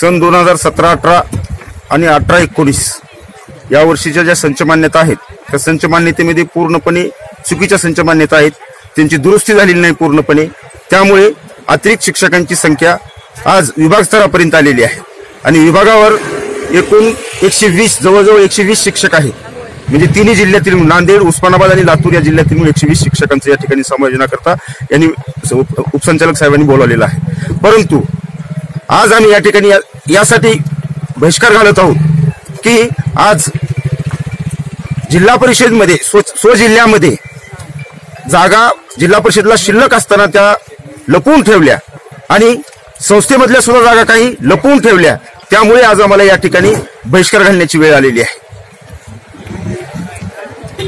सन 2017-18 आणि 18-19 या वर्षीच्या ज्या संच मान्यता आहेत त्या संच मान्यतेमध्ये पूर्णपणे चुकीच्या संच मान्यता आहेत, त्यांची दुरुस्ती झालेली नाही पूर्णपणे। त्यामुळे अतिरिक्त शिक्षकांची संख्या आज विभाग स्तरापर्यंत आलेली आहे आणि विभागावर एकूण 120 जवळजवळ 120 शिक्षक आहेत। म्हणजे तिन्ही जिल्ह्यातील नांदेड, उस्मानाबाद आणि लातूर या जिल्ह्यातील 120 शिक्षकांचं या ठिकाणी समायोजनाकरता यांनी उपसंचालक साहेबांनी बोलावलेलं आहे। परंतु आज आम्ही या ठिकाणी यासाठी बहिष्कार घालत आहोत की आज जिल्हा परिषदमध्ये स्वजिल्ह्यामध्ये जागा जिल्हा परिषदला शिल्लक असताना त्या लपवून ठेवल्या आणि संस्थेमधल्या सुद्धा जागा काही लपवून ठेवल्या। त्यामुळे आज आम्हाला या ठिकाणी बहिष्कार घालण्याची वेळ आलेली आहे।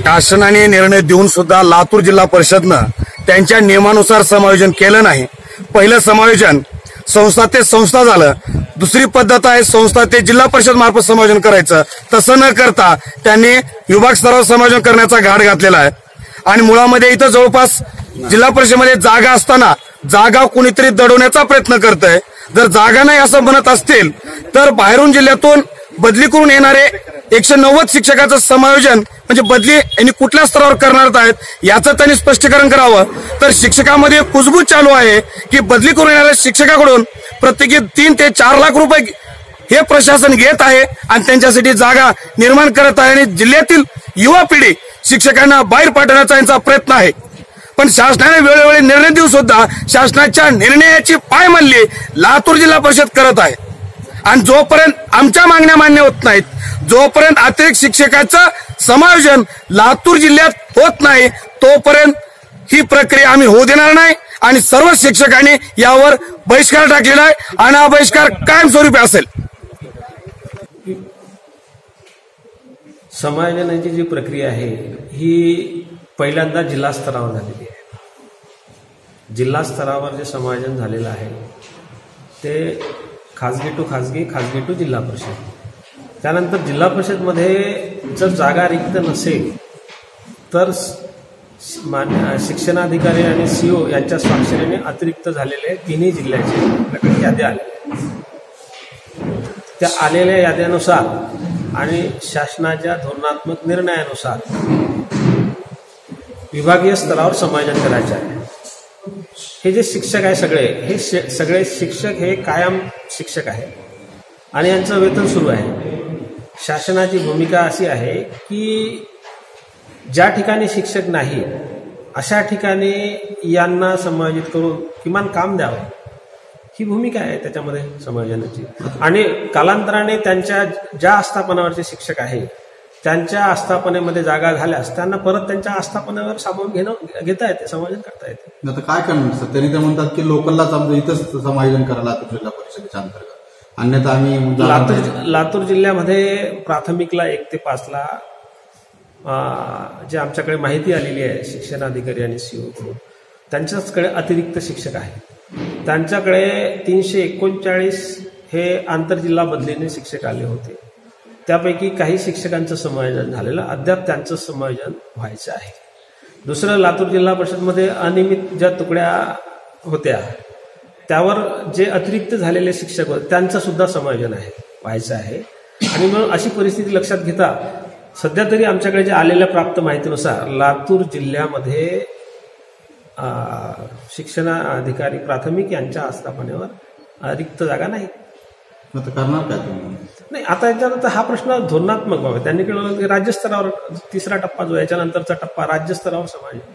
शासनाने निर्णय देऊन सुद्धा लातूर जिल्हा परिषदनं त्यांच्या नियमानुसार समायोजन केलं नाही। पहिलं समायोजन संस्था ते संस्था झालं, दुसरी पद्धत आहे संस्था ते जिल्हा परिषद मार्फत समायोजन करायचं। तसं न करता त्यांनी विभाग स्तरावर समायोजन करण्याचा घाट घातलेला आहे आणि मुळामध्ये इथं जवळपास जिल्हा परिषदेमध्ये जागा असताना जागा कुणीतरी दडवण्याचा प्रयत्न करतंय। जर जागा नाही असं म्हणत असतील तर बाहेरून जिल्ह्यातून बदली करून येणारे 190 शिक्षकाचं समायोजन म्हणजे बदली यांनी कुठल्या स्तरावर करणार आहेत याचं त्यांनी स्पष्टीकरण करावं। तर शिक्षकामध्ये कुजबूज चालू आहे की बदली करून येणाऱ्या शिक्षकाकडून प्रत्येकी 3 ते 4 लाख रुपये हे प्रशासन घेत आहे आणि त्यांच्यासाठी जागा निर्माण करत आहे आणि जिल्ह्यातील युवा पिढी शिक्षकांना बाहेर पाठवण्याचा यांचा प्रयत्न आहे। पण शासनाने वेळोवेळी निर्णय देऊन सुद्धा शासनाच्या निर्णयाची पायमल्ली लातूर जिल्हा परिषद करत आहे आणि जोपर्यंत आमच्या मागण्या मान्य होत नाहीत, जोपर्यंत अतिरिक्त शिक्षकाचं समायोजन लातूर जिल्ह्यात होत नाही तोपर्यंत ही प्रक्रिया आम्ही होऊ देणार नाही आणि सर्व शिक्षकांनी यावर बहिष्कार टाकलेला आहे आणि हा बहिष्कार कायमस्वरूपी असेल। समायोजनाची जी प्रक्रिया आहे ही पहिल्यांदा जिल्हा स्तरावर झालेली आहे। जिल्हा स्तरावर जे समायोजन झालेलं आहे ते खाजगी टू खाजगी, खाजगी टू जिल्हा परिषद। त्यानंतर जिल्हा परिषदमध्ये जर जागा रिक्त नसेल तर शिक्षणाधिकारी आणि सीओ यांच्या स्वाक्षरीने अतिरिक्त झालेले तिन्ही जिल्ह्याचे आपल्याकडे याद्या आल्या। त्या आलेल्या याद्यानुसार आणि शासनाच्या धोरणात्मक निर्णयानुसार विभागीय स्तरावर समायोजन करायचे आहे। हे जे शिक्षक आहे सगळे शिक्षक हे कायम शिक्षक आहे आणि यांचं वेतन सुरू आहे। शासनाची भूमिका अशी आहे की ज्या ठिकाणी शिक्षक नाही अशा ठिकाणी यांना समायोजित करून किमान काम द्यावं ही भूमिका आहे त्याच्यामध्ये समायोजनाची। आणि कालांतराने त्यांच्या ज्या आस्थापनावरचे शिक्षक आहे त्यांच्या आस्थापनेमध्ये जागा झाल्यास त्यांना परत त्यांच्या आस्थापनेवर सामावून घेता येते, समायोजन करता येते। आता काय करणार सर, त्यांनी तर म्हणतात की लोकललाच आमचं इथंच समायोजन करायला लातूर जिल्हा परिषदेच्या अंतर्गत, अन्यथा आम्ही लातूर जिल्ह्यामध्ये प्राथमिकला 1 ते 5 ला जे आमच्याकडे माहिती आलेली आहे शिक्षणाधिकारी आणि सीओ कडून त्यांच्याचकडे अतिरिक्त शिक्षक आहेत। त्यांच्याकडे 339 हे आंतरजिल्हा बदलीने शिक्षक आले होते। त्यापैकी काही शिक्षकांचं समायोजन झालेलं, अद्याप त्यांचं समायोजन व्हायचं आहे। दुसरं, लातूर जिल्हा परिषदमध्ये अनियमित ज्या तुकड्या होत्या त्यावर जे अतिरिक्त झालेले शिक्षक होते त्यांचं सुद्धा समायोजन व्हायचं आहे। आणि मग अशी परिस्थिती लक्षात घेता सध्या तरी आमच्याकडे जे आलेल्या प्राप्त माहितीनुसार लातूर जिल्ह्यामध्ये शिक्षणाधिकारी प्राथमिक यांच्या आस्थापनेवर रिक्त जागा नाहीत। करणार काय नाही, आता याच्यानंतर हा प्रश्न धोरणात्मक बाब आहे। त्यांनी केलं की राज्यस्तरावर 3रा टप्पा जो याच्यानंतरचा टप्पा राज्यस्तरावर समायोजन